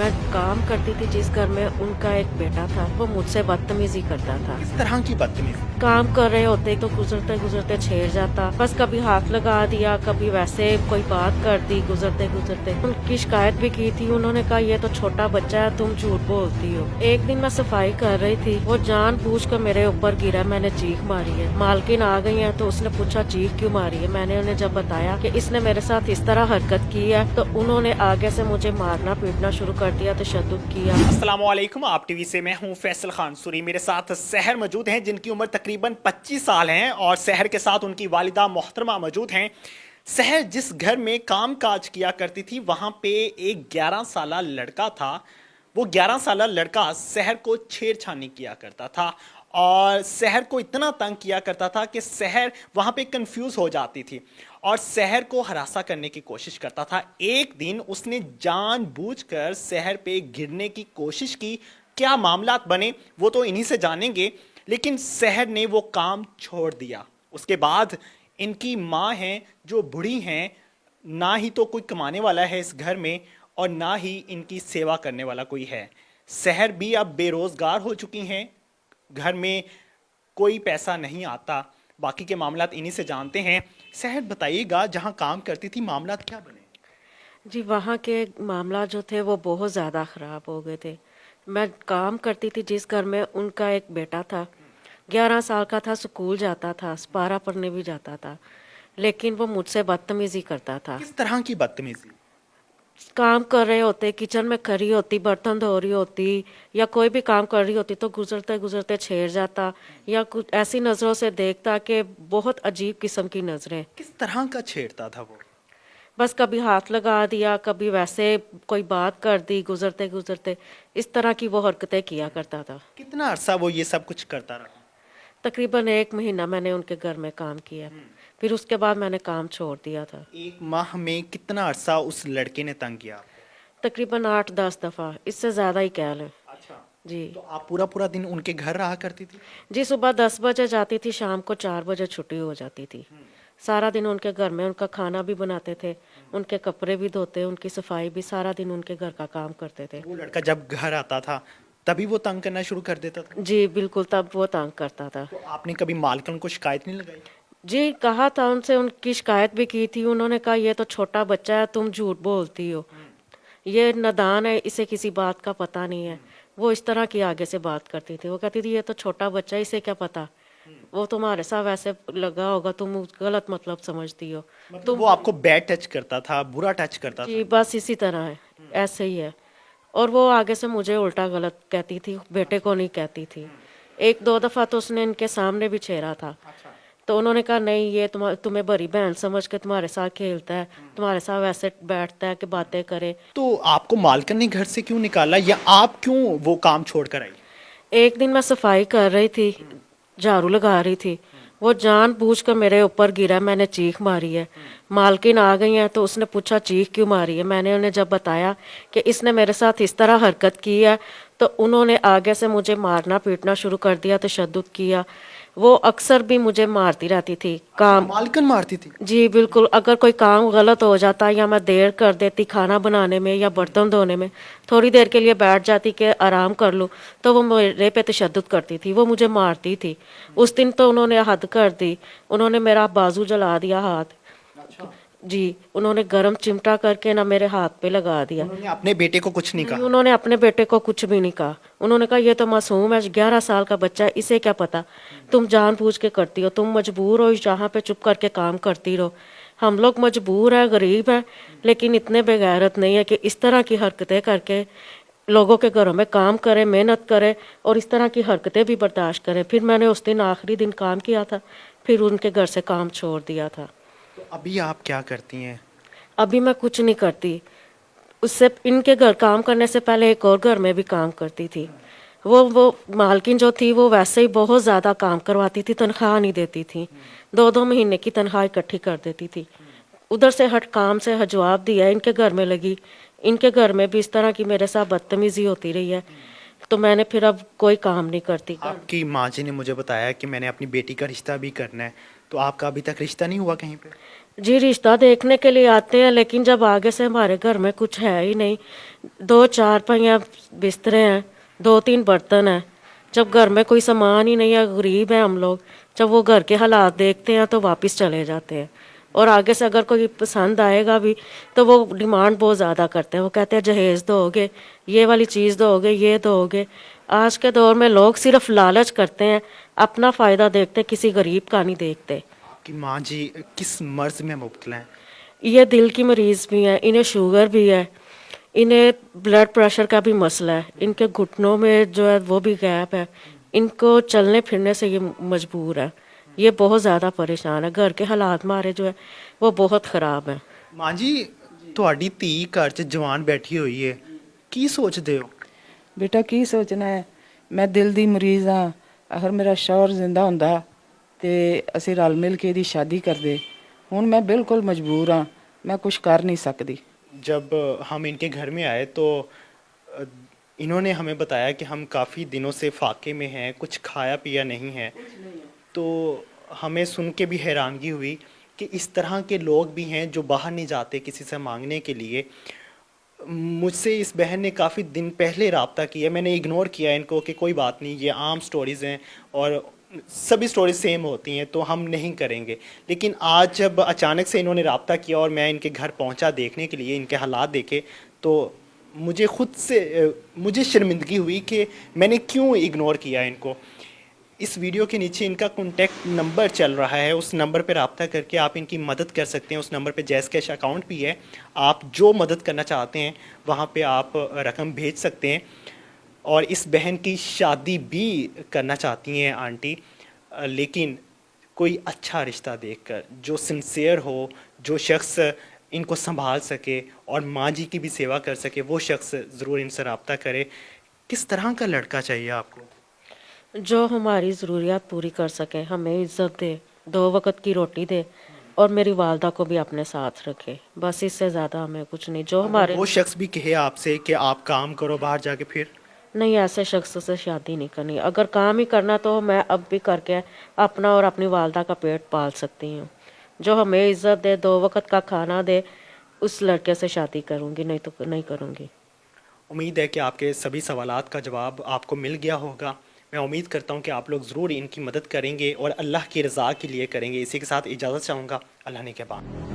मैं काम करती थी जिस घर में, उनका एक बेटा था, वो मुझसे बदतमीजी करता था। किस तरह की बदतमीजी? काम कर रहे होते तो गुजरते गुजरते छेड़ जाता, बस कभी हाथ लगा दिया, कभी वैसे कोई बात कर दी गुजरते गुजरते। उनकी शिकायत भी की थी, उन्होंने कहा ये तो छोटा बच्चा है, तुम झूठ बोलती हो। एक दिन मैं सफाई कर रही थी, वो जानबूझ कर मेरे ऊपर गिरा, मैंने चीख मारी है। मालकिन आ गई है तो उसने पूछा चीख क्यों मारी है। मैंने उन्हें जब बताया कि इसने मेरे साथ इस तरह हरकत की है तो उन्होंने आगे से मुझे मारना पीटना शुरू कर दिया, तशद्दुद किया। अस्सलाम वालेकुम, आप टीवी से मैं हूं फैसल खान सूरी। मेरे साथ सहर मौजूद हैं जिनकी उम्र तकरीबन 25 साल हैं और सहर के साथ उनकी वालिदा मोहतरमा मौजूद हैं। सहर जिस घर में काम काज किया करती थी वहां पे एक 11 साला लड़का था। वो 11 साला लड़का सहर को छेड़छानी किया करता था और सहर को इतना तंग किया करता था कि सहर वहाँ पे कंफ्यूज हो जाती थी और सहर को हरासा करने की कोशिश करता था। एक दिन उसने जानबूझकर सहर पे गिरने की कोशिश की। क्या मामलात बने वो तो इन्हीं से जानेंगे, लेकिन सहर ने वो काम छोड़ दिया। उसके बाद इनकी माँ हैं जो बूढ़ी हैं, ना ही तो कोई कमाने वाला है इस घर में और ना ही इनकी सेवा करने वाला कोई है। सहर भी अब बेरोजगार हो चुकी हैं, घर में कोई पैसा नहीं आता। बाकी के मामलात इन्हीं से जानते हैं। सहर बताइएगा, जहां काम करती थी मामलात क्या बने? जी, वहाँ के मामला जो थे वो बहुत ज़्यादा ख़राब हो गए थे। मैं काम करती थी जिस घर में, उनका एक बेटा था, 11 साल का था, स्कूल जाता था, सपारा पढ़ने भी जाता था, लेकिन वो मुझसे बदतमीज़ी करता था। किस तरह की बदतमीजी? काम कर रहे होते, किचन में खड़ी होती, बर्तन धो रही होती या कोई भी काम कर रही होती तो गुजरते गुजरते छेड़ जाता या कुछ ऐसी नज़रों से देखता कि बहुत अजीब किस्म की नज़रें। किस तरह का छेड़ता था वो? बस कभी हाथ लगा दिया, कभी वैसे कोई बात कर दी गुजरते गुजरते, इस तरह की वो हरकतें किया करता था। कितना अरसा वो ये सब कुछ करता रहा? तकरीबन 1 महीना मैंने उनके घर में काम किया, फिर उसके बाद मैंने काम छोड़ दिया था। एक माह में कितना अरसा उस लड़के ने तंग किया आपको? तकरीबन 8-10 दफ़ा, इससे ज़्यादा ही कह लें। अच्छा, जी। तो आप पूरा पूरा दिन उनके घर रहा करती थी? जी, सुबह 10 बजे जाती थी, शाम को 4 बजे छुट्टी हो जाती थी। सारा दिन उनके घर में उनका खाना भी बनाते थे, उनके कपड़े भी धोते, उनकी सफाई भी, सारा दिन उनके घर का काम करते थे। वो लड़का जब घर आता था तभी वो तंग करना शुरू कर देता था? जी बिल्कुल, तब वो तंग करता था। तो आपने कभी मालकन को शिकायत नहीं लगाई? जी, कहा था उनसे, उनकी शिकायत भी की थी। उन्होंने कहा ये तो छोटा बच्चा है, तुम झूठ बोलती हो, ये नादान है, इसे किसी बात का पता नहीं है। वो इस तरह की आगे से बात करती थी, वो कहती थी ये तो छोटा बच्चा है, इसे क्या पता, वो तुम्हारे साथ वैसे लगा होगा, तुम गलत मतलब समझती हो। मतलब वो आपको बैड टच करता था, बुरा टच करता था? जी बस इसी तरह है, ऐसे ही है। और वो आगे से मुझे उल्टा गलत कहती थी, बेटे को नहीं कहती थी। 1-2 दफ़ा तो उसने इनके सामने भी छेड़ा था, तो उन्होंने कहा नहीं, ये तुम्हें बड़ी बहन समझ के तुम्हारे साथ खेलता है, तुम्हारे साथ वैसे बैठता है कि बातें करे। तो आपको मालकन ने घर से क्यों निकाला या आप क्यों वो काम छोड़ कर आई? एक दिन मैं सफाई कर रही थी, झाड़ू लगा रही थी, वो जानबूझकर मेरे ऊपर गिरा, मैंने चीख मारी है। मालकिन आ गई हैं तो उसने पूछा चीख क्यों मारी है। मैंने उन्हें जब बताया कि इसने मेरे साथ इस तरह हरकत की है तो उन्होंने आगे से मुझे मारना पीटना शुरू कर दिया, तशद्दुद किया। वो अक्सर भी मुझे मारती रहती थी। काम मालकन मारती थी? जी बिल्कुल, अगर कोई काम गलत हो जाता या मैं देर कर देती खाना बनाने में या बर्तन धोने में, थोड़ी देर के लिए बैठ जाती कि आराम कर लूँ, तो वो मेरे पे तशद्दुद करती थी, वो मुझे मारती थी। उस दिन तो उन्होंने हद कर दी, उन्होंने मेरा बाजू जला दिया, हाथ। जी, उन्होंने गरम चिमटा करके ना मेरे हाथ पे लगा दिया। उन्होंने अपने बेटे को कुछ नहीं नहीं, कहा? उन्होंने अपने बेटे को कुछ भी नहीं कहा। उन्होंने कहा ये तो मासूम है, 11 साल का बच्चा है, इसे क्या पता, तुम जानबूझ के करती हो, तुम मजबूर हो, यहाँ पे चुप करके काम करती रहो। हम लोग मजबूर है, गरीब है, लेकिन इतने बेगैरत नहीं है कि इस तरह की हरकतें करके लोगों के घरों में काम करे, मेहनत करे और इस तरह की हरकतें भी बर्दाश्त करें। फिर मैंने उस दिन आखिरी दिन काम किया था, फिर उनके घर से काम छोड़ दिया था। तो अभी आप क्या करती हैं? अभी मैं कुछ नहीं करती। उससे इनके घर काम करने से पहले एक और घर में भी काम करती थी। वो मालकिन जो थी वो वैसे ही बहुत ज़्यादा काम करवाती थी, तनख्वाह नहीं देती थी, 2-2 महीने की तनख्वाह इकट्ठी कर देती थी। उधर से हट काम से जवाब दिया, इनके घर में लगी, इनके घर में भी इस तरह की मेरे साथ बदतमीजी होती रही है, तो मैंने फिर अब कोई काम नहीं करती। आपकी माँ जी ने मुझे बताया कि मैंने अपनी बेटी का रिश्ता भी करना है, तो आपका अभी तक रिश्ता नहीं हुआ कहीं पे? जी रिश्ता देखने के लिए आते हैं, लेकिन जब आगे से हमारे घर में कुछ है ही नहीं, 2 4 पहिया बिस्तरे हैं, 2 3 बर्तन हैं, जब घर में कोई सामान ही नहीं है, गरीब है हम लोग, जब वो घर के हालात देखते हैं तो वापस चले जाते हैं। और आगे से अगर कोई पसंद आएगा भी तो वो डिमांड बहुत ज़्यादा करते हैं, वो कहते हैं जहेज दोगे, ये वाली चीज़ दोगे, ये दोगे। आज के दौर में लोग सिर्फ लालच करते हैं, अपना फ़ायदा देखते हैं, किसी गरीब का नहीं देखते। आपकी माँ जी किस मर्ज में मुब्तला हैं? ये दिल की मरीज़ भी हैं, इन्हें शुगर भी है, इन्हें ब्लड प्रेशर का भी मसला है, इनके घुटनों में जो है वो भी गैप है, इनको चलने फिरने से ये मजबूर है, ये बहुत ज़्यादा परेशान है। घर के हालात हमारे जो है वो बहुत ख़राब हैं। ਮਾਂ ਜੀ ਤੁਹਾਡੀ ਧੀ ਘਰ 'ਚ ਜਵਾਨ ਬੈਠੀ ਹੋਈ ਹੈ, ਕੀ ਸੋਚਦੇ ਹੋ? ਬੇਟਾ ਕੀ ਸੋਚਣਾ ਹੈ, ਮੈਂ ਦਿਲ ਦੀ ਮਰੀਜ਼ ਹਾਂ। ਅਗਰ ਮੇਰਾ ਸ਼ੌਹਰ ਜ਼ਿੰਦਾ ਹੁੰਦਾ ਤੇ ਅਸੀਂ ਰਲ ਮਿਲ ਕੇ ਇਹਦੀ ਸ਼ਾਦੀ ਕਰਦੇ। ਹੁਣ ਮੈਂ ਬਿਲਕੁਲ ਮਜਬੂਰ ਹਾਂ, ਮੈਂ ਕੁਝ ਕਰ ਨਹੀਂ ਸਕਦੀ। जब हम इनके घर में आए तो अ, इन्होंने हमें बताया कि हम काफ़ी दिनों से फाके में हैं, कुछ खाया पिया नहीं है। तो हमें सुन के भी हैरानगी हुई कि इस तरह के लोग भी हैं जो बाहर नहीं जाते किसी से मांगने के लिए। मुझसे इस बहन ने काफ़ी दिन पहले रब्ता किया, मैंने इग्नोर किया इनको कि कोई बात नहीं, ये आम स्टोरीज़ हैं और सभी स्टोरीज सेम होती हैं तो हम नहीं करेंगे। लेकिन आज जब अचानक से इन्होंने रब्ता किया और मैं इनके घर पहुंचा देखने के लिए, इनके हालात देखे, तो मुझे खुद से मुझे शर्मिंदगी हुई कि मैंने क्यों इग्नोर किया इनको। इस वीडियो के नीचे इनका कॉन्टैक्ट नंबर चल रहा है, उस नंबर पर रब्ता करके आप इनकी मदद कर सकते हैं। उस नंबर पे जैज़ कैश अकाउंट भी है, आप जो मदद करना चाहते हैं वहाँ पे आप रकम भेज सकते हैं। और इस बहन की शादी भी करना चाहती हैं आंटी, लेकिन कोई अच्छा रिश्ता देखकर जो सिंसियर हो, जो शख्स इनको संभाल सके और माँ जी की भी सेवा कर सके, वो शख्स ज़रूर इनसे रब्ता करे। किस तरह का लड़का चाहिए आपको? जो हमारी ज़रूरियात पूरी कर सके, हमें इज्जत दे, 2 वक्त की रोटी दे और मेरी वालदा को भी अपने साथ रखे, बस इससे ज़्यादा हमें कुछ नहीं। जो हमारे वो शख्स भी कहे आपसे कि आप काम करो बाहर जाके, फिर नहीं, ऐसे शख्स से शादी नहीं करनी। अगर काम ही करना तो मैं अब भी करके अपना और अपनी वालदा का पेट पाल सकती हूँ। जो हमें इज्जत दे, 2 वक्त का खाना दे, उस लड़के से शादी करूँगी, नहीं तो नहीं करूँगी। उम्मीद है कि आपके सभी सवालात का जवाब आपको मिल गया होगा। मैं उम्मीद करता हूँ कि आप लोग ज़रूर इनकी मदद करेंगे और अल्लाह की रज़ा के लिए करेंगे। इसी के साथ इजाज़त चाहूँगा। अल्लाह ने के बाद।